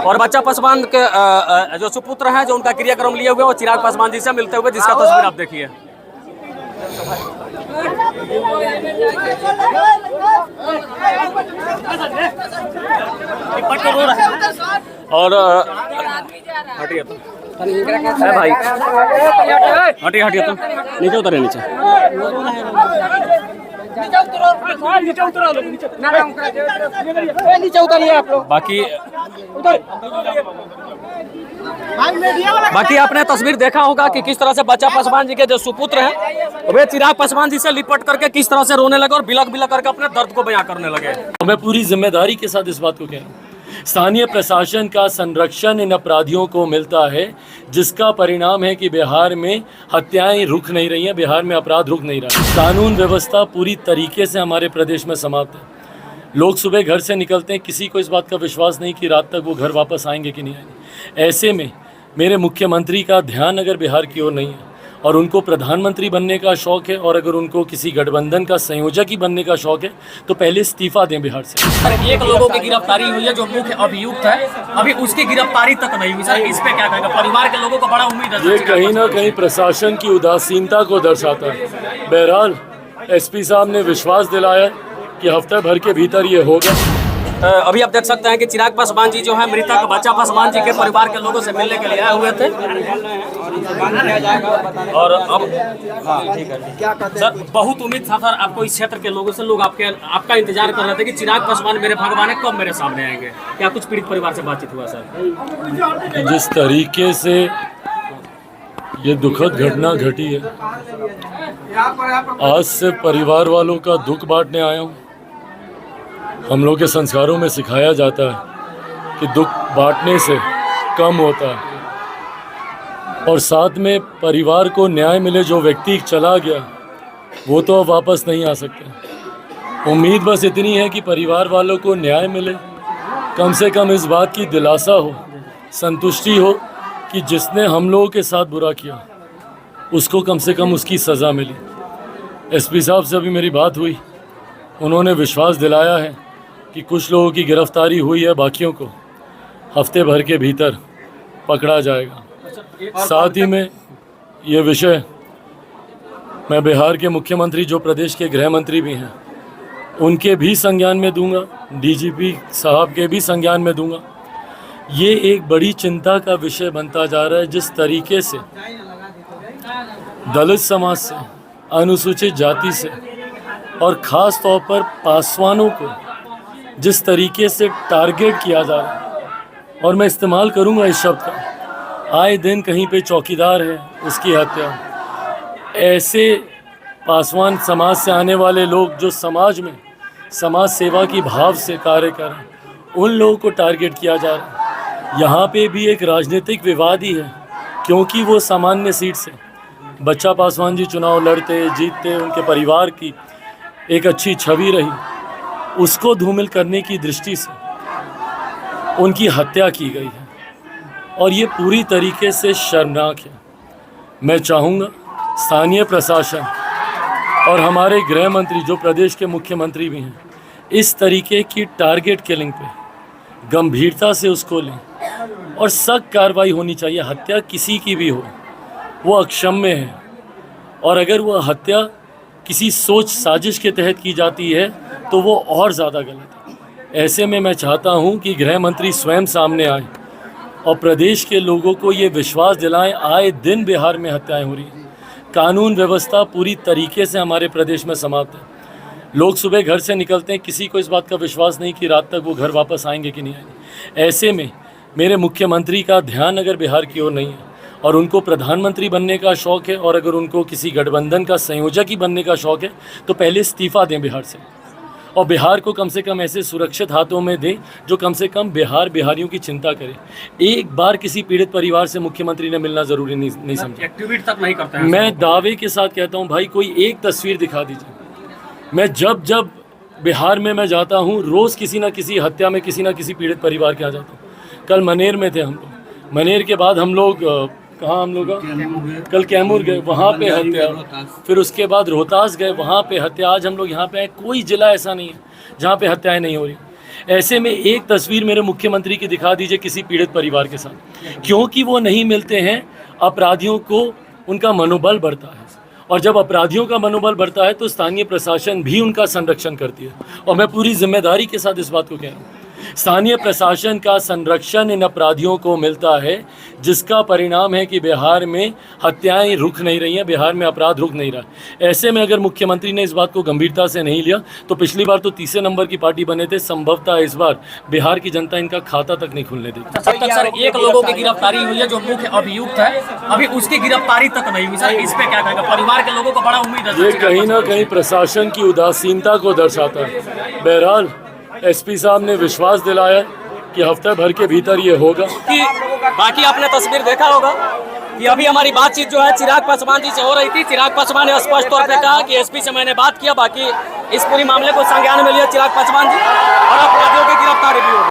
और बच्चा पासवान के जो सुपुत्र हैं, जो उनका क्रियाक्रम लिए हुए, वो चिराग पासवान जी से मिलते हुए, जिसका तस्वीर आप देखिए। और हटिए तो भाई, हटिए हटिए तो नीचे उतरे, नीचे बाकी आपने तस्वीर देखा होगा कि किस तरह से बच्चा पासवान जी के जो सुपुत्र हैं, वे चिराग पासवान जी से लिपट करके किस तरह से रोने लगे और बिलक बिलक करके अपने दर्द को बयां करने लगे। मैं पूरी जिम्मेदारी के साथ इस बात को कह रहा हूँ, स्थानीय प्रशासन का संरक्षण इन अपराधियों को मिलता है, जिसका परिणाम है कि बिहार में हत्याएं रुक नहीं रही हैं, बिहार में अपराध रुक नहीं रहा। कानून व्यवस्था पूरी तरीके से हमारे प्रदेश में समाप्त है। लोग सुबह घर से निकलते हैं, किसी को इस बात का विश्वास नहीं कि रात तक वो घर वापस आएंगे कि नहीं आएंगे। ऐसे में मेरे मुख्यमंत्री का ध्यान अगर बिहार की ओर नहीं है और उनको प्रधानमंत्री बनने का शौक़ है, और अगर उनको किसी गठबंधन का संयोजक ही बनने का शौक़ है, तो पहले इस्तीफा दें बिहार से। एक लोगों की गिरफ्तारी हुई है जो मुख्य अभियुक्त है, अभी उसकी गिरफ्तारी तक नहीं हुई सर, इस पे क्या कहेगा? परिवार के लोगों को बड़ा उम्मीद है। ये कहीं ना कहीं प्रशासन की उदासीनता को दर्शाता है। बहरहाल एसपी साहब ने विश्वास दिलाया कि हफ्ते भर के भीतर ये होगा। अभी आप देख सकते हैं कि चिराग पासवान जी जो है मृतक बच्चा पासवान जी के परिवार के लोगों से मिलने के लिए आए हुए थे। और अब सर बहुत उम्मीद था सर आपको इस क्षेत्र के लोगों से, लोग आपका इंतजार कर रहे थे कि चिराग पासवान मेरे भगवान कब मेरे सामने आएंगे। क्या कुछ पीड़ित परिवार से बातचीत हुआ सर? जिस तरीके से ये दुखद घटना घटी है, आज से परिवार वालों का दुख बांटने आया हूँ। हम लोग के संस्कारों में सिखाया जाता है कि दुख बांटने से कम होता है, और साथ में परिवार को न्याय मिले। जो व्यक्ति चला गया वो तो अब वापस नहीं आ सकता। उम्मीद बस इतनी है कि परिवार वालों को न्याय मिले, कम से कम इस बात की दिलासा हो, संतुष्टि हो कि जिसने हम लोगों के साथ बुरा किया उसको कम से कम उसकी सज़ा मिली। एसपी साहब से अभी मेरी बात हुई, उन्होंने विश्वास दिलाया है कि कुछ लोगों की गिरफ्तारी हुई है, बाकियों को हफ्ते भर के भीतर पकड़ा जाएगा। साथ ही में ये विषय मैं बिहार के मुख्यमंत्री, जो प्रदेश के गृह मंत्री भी हैं, उनके भी संज्ञान में दूंगा, डीजीपी साहब के भी संज्ञान में दूंगा। ये एक बड़ी चिंता का विषय बनता जा रहा है, जिस तरीके से दलित समाज से, अनुसूचित जाति से, और ख़ास तौर पर पासवानों को जिस तरीके से टारगेट किया जा रहा है, और मैं इस्तेमाल करूंगा इस शब्द का, आए दिन कहीं पे चौकीदार है उसकी हत्या। ऐसे पासवान समाज से आने वाले लोग जो समाज में समाज सेवा की भाव से कार्य कर रहे हैं, उन लोगों को टारगेट किया जा रहा है। यहाँ पे भी एक राजनीतिक विवाद ही है, क्योंकि वो सामान्य सीट से बच्चा पासवान जी चुनाव लड़ते जीतते, उनके परिवार की एक अच्छी छवि रही, उसको धूमिल करने की दृष्टि से उनकी हत्या की गई है, और ये पूरी तरीके से शर्मनाक है। मैं चाहूँगा स्थानीय प्रशासन और हमारे गृह मंत्री, जो प्रदेश के मुख्यमंत्री भी हैं, इस तरीके की टारगेट किलिंग पे गंभीरता से उसको लें, और सख्त कार्रवाई होनी चाहिए। हत्या किसी की भी हो, वो अक्षम्य है, और अगर वो हत्या किसी सोच साजिश के तहत की जाती है तो वो और ज़्यादा गलत है। ऐसे में मैं चाहता हूं कि गृह मंत्री स्वयं सामने आए और प्रदेश के लोगों को ये विश्वास दिलाएं, आए दिन बिहार में हत्याएं हो रही हैं। कानून व्यवस्था पूरी तरीके से हमारे प्रदेश में समाप्त है। लोग सुबह घर से निकलते हैं, किसी को इस बात का विश्वास नहीं कि रात तक वो घर वापस आएंगे कि नहीं आएंगे। ऐसे में मेरे मुख्यमंत्री का ध्यान अगर बिहार की ओर नहीं है और उनको प्रधानमंत्री बनने का शौक़ है, और अगर उनको किसी गठबंधन का संयोजक ही बनने का शौक़ है, तो पहले इस्तीफ़ा दें बिहार से, और बिहार को कम से कम ऐसे सुरक्षित हाथों में दें जो कम से कम बिहारियों की चिंता करें। एक बार किसी पीड़ित परिवार से मुख्यमंत्री ने मिलना ज़रूरी नहीं समझा। एक्टिविटी तक नहीं करते हैं। मैं दावे के साथ कहता हूँ, भाई कोई एक तस्वीर दिखा दीजिए। मैं जब बिहार में मैं जाता हूँ, रोज़ किसी न किसी हत्या में किसी न किसी पीड़ित परिवार के यहाँ जाता हूँ। कल मनेर में थे हम लोग, मनेर के बाद हम लोग कहाँ हम लोग कल कैमूर गए, वहाँ पे हत्या, फिर उसके बाद रोहतास गए, वहाँ पे हत्या। आज हम लोग यहाँ पे आए, कोई जिला ऐसा नहीं है जहाँ पे हत्याएं नहीं हो रही। ऐसे में एक तस्वीर मेरे मुख्यमंत्री की दिखा दीजिए किसी पीड़ित परिवार के साथ, क्योंकि वो नहीं मिलते हैं अपराधियों को उनका मनोबल बढ़ता है, और जब अपराधियों का मनोबल बढ़ता है तो स्थानीय प्रशासन भी उनका संरक्षण करती है। और मैं पूरी जिम्मेदारी के साथ इस बात को कह रहा हूँ, स्थानीय प्रशासन का संरक्षण इन अपराधियों को मिलता है, जिसका परिणाम है कि बिहार में हत्याएं रुक नहीं रही हैं, बिहार में अपराध रुक नहीं रहा। ऐसे में अगर मुख्यमंत्री ने इस बात को गंभीरता से नहीं लिया तो पिछली बार तो तीसरे नंबर की पार्टी बने थे, संभवतः इस बार बिहार की जनता इनका खाता तक नहीं खुलने देगी। तब तक सर एक लोगों की गिरफ्तारी हुई है जो मुख्य अभियुक्त है, अभी उसकी गिरफ्तारी तक नहीं हुई। सर इस पे क्या कहेंगे? परिवार के लोगों को बड़ा उम्मीद है। ये कहीं ना कहीं प्रशासन की उदासीनता को दर्शाता है। बहरहाल एसपी साहब ने विश्वास दिलाया कि हफ्ते भर के भीतर ये होगा। कि बाकी आपने तस्वीर देखा होगा कि अभी हमारी बातचीत जो है चिराग पासवान जी से हो रही थी। चिराग पासवान ने स्पष्ट तौर पे कहा कि एसपी से मैंने बात किया, बाकी इस पूरी मामले को संज्ञान में लिया चिराग पासवान जी।